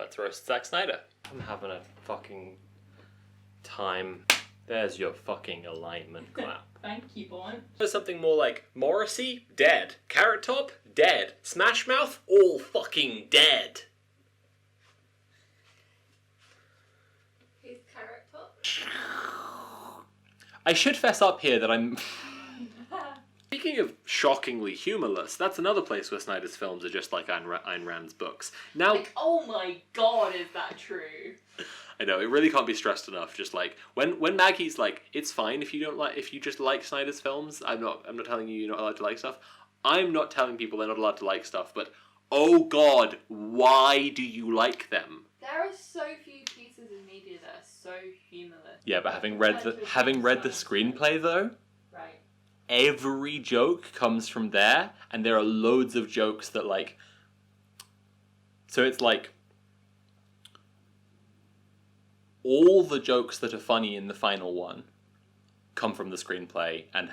Let's roast Zack Snyder. I'm having a fucking time. There's your fucking alignment clap. Thank you, boy. There's something more like Morrissey, dead. Carrot Top, dead. Smash Mouth, all fucking dead. Who's Carrot Top? I should fess up here that I'm... Speaking of shockingly humorless, that's another place where Snyder's films are just like Ayn Rand's books. Now, Like, oh my god, is that true? I know, it really can't be stressed enough. Just like when Maggie's like, it's fine if you just like Snyder's films. I'm not telling you you're not allowed to like stuff. I'm not telling people they're not allowed to like stuff, but oh god, why do you like them? There are so few pieces of media that are so humorless. Yeah, but having read the screenplay though, Right. every joke comes from there, and there are loads of jokes that like. So it's like all the jokes that are funny in the final one come from the screenplay and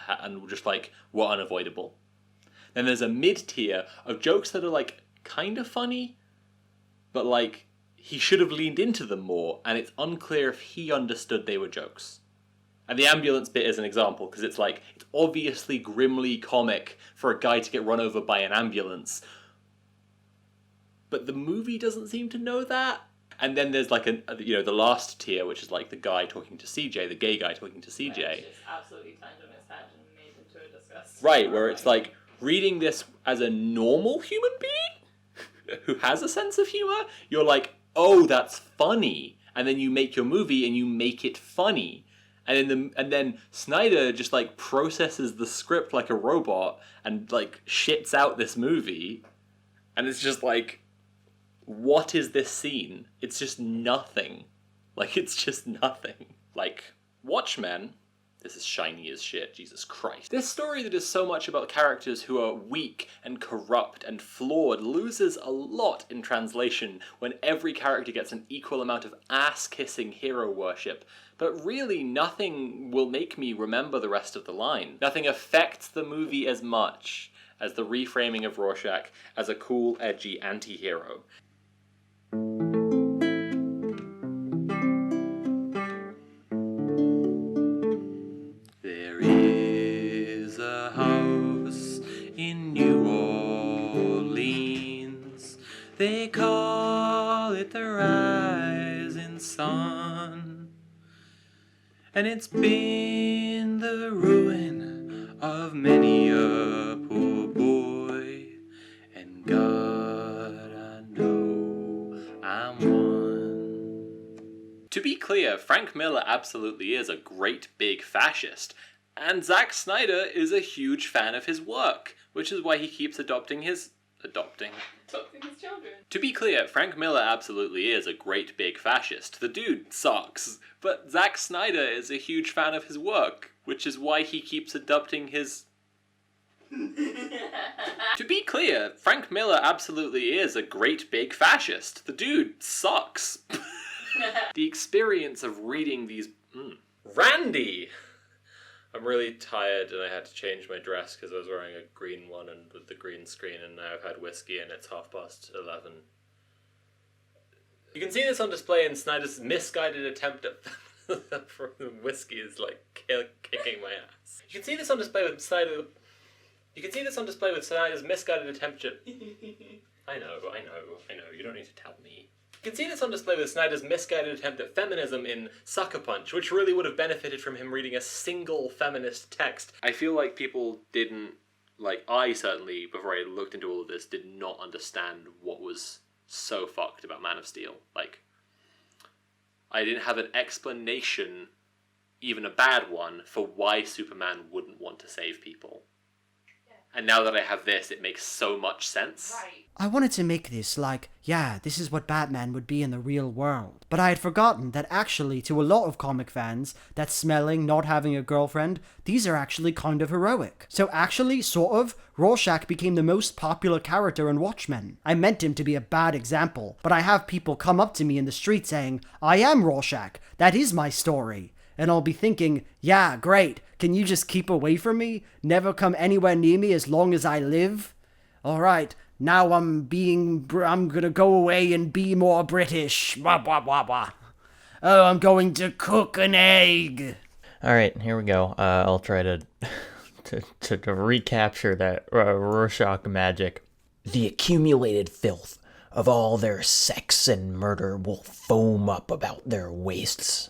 just like were unavoidable. Then there's a mid-tier of jokes that are like kind of funny, but like he should have leaned into them more, and it's unclear if he understood they were jokes. And the ambulance bit is an example, because it's like, it's obviously grimly comic for a guy to get run over by an ambulance. But the movie doesn't seem to know that. And then there's like the last tier, which is like the guy talking to CJ, the gay guy talking to CJ. Which is absolutely turned on his head and made into a disgust. Right, where it's like, reading this as a normal human being who has a sense of humor, you're like, oh, that's funny. And then you make your movie and you make it funny. And then Snyder just like processes the script like a robot and like shits out this movie, and it's just like, what is this scene? It's just nothing. Like, it's just nothing. Like, Watchmen. This is shiny as shit, Jesus Christ. This story that is so much about characters who are weak and corrupt and flawed loses a lot in translation when every character gets an equal amount of ass-kissing hero worship. But really, nothing will make me remember the rest of the line. Nothing affects the movie as much as the reframing of Rorschach as a cool, edgy anti-hero. There is a house in New Orleans. They call it the Rising Sun. And it's been the ruin of many a poor boy. And God, I know I'm one. To be clear, Frank Miller absolutely is a great big fascist. And Zack Snyder is a huge fan of his work, which is why he keeps adopting his children. To be clear, Frank Miller absolutely is a great big fascist. The dude sucks. But Zack Snyder is a huge fan of his work, which is why he keeps adopting his... To be clear, Frank Miller absolutely is a great big fascist. The dude sucks. The experience of reading these... Randy! I'm really tired and I had to change my dress because I was wearing a green one and with the green screen, and now I've had whiskey and it's 11:30. You can see this on display in Snyder's misguided attempt at whiskey is like kicking my ass. You can see this on display with Snyder's misguided attempt at... I know, you don't need to tell me. You can see this on display with Snyder's misguided attempt at feminism in Sucker Punch, which really would have benefited from him reading a single feminist text. I feel like people didn't, like, I certainly, before I looked into all of this, did not understand what was so fucked about Man of Steel. Like, I didn't have an explanation, even a bad one, for why Superman wouldn't want to save people. And now that I have this, it makes so much sense. Right. I wanted to make this like, yeah, this is what Batman would be in the real world. But I had forgotten that actually, to a lot of comic fans, that smelling, not having a girlfriend, these are actually kind of heroic. So actually, sort of, Rorschach became the most popular character in Watchmen. I meant him to be a bad example, but I have people come up to me in the street saying, I am Rorschach, that is my story. And I'll be thinking, yeah, great, can you just keep away from me? Never come anywhere near me as long as I live? Alright, Now I'm gonna go away and be more British. Blah, blah, blah, blah. Oh, I'm going to cook an egg. All right, here we go. I'll try to to recapture that Rorschach magic. The accumulated filth of all their sex and murder will foam up about their waists.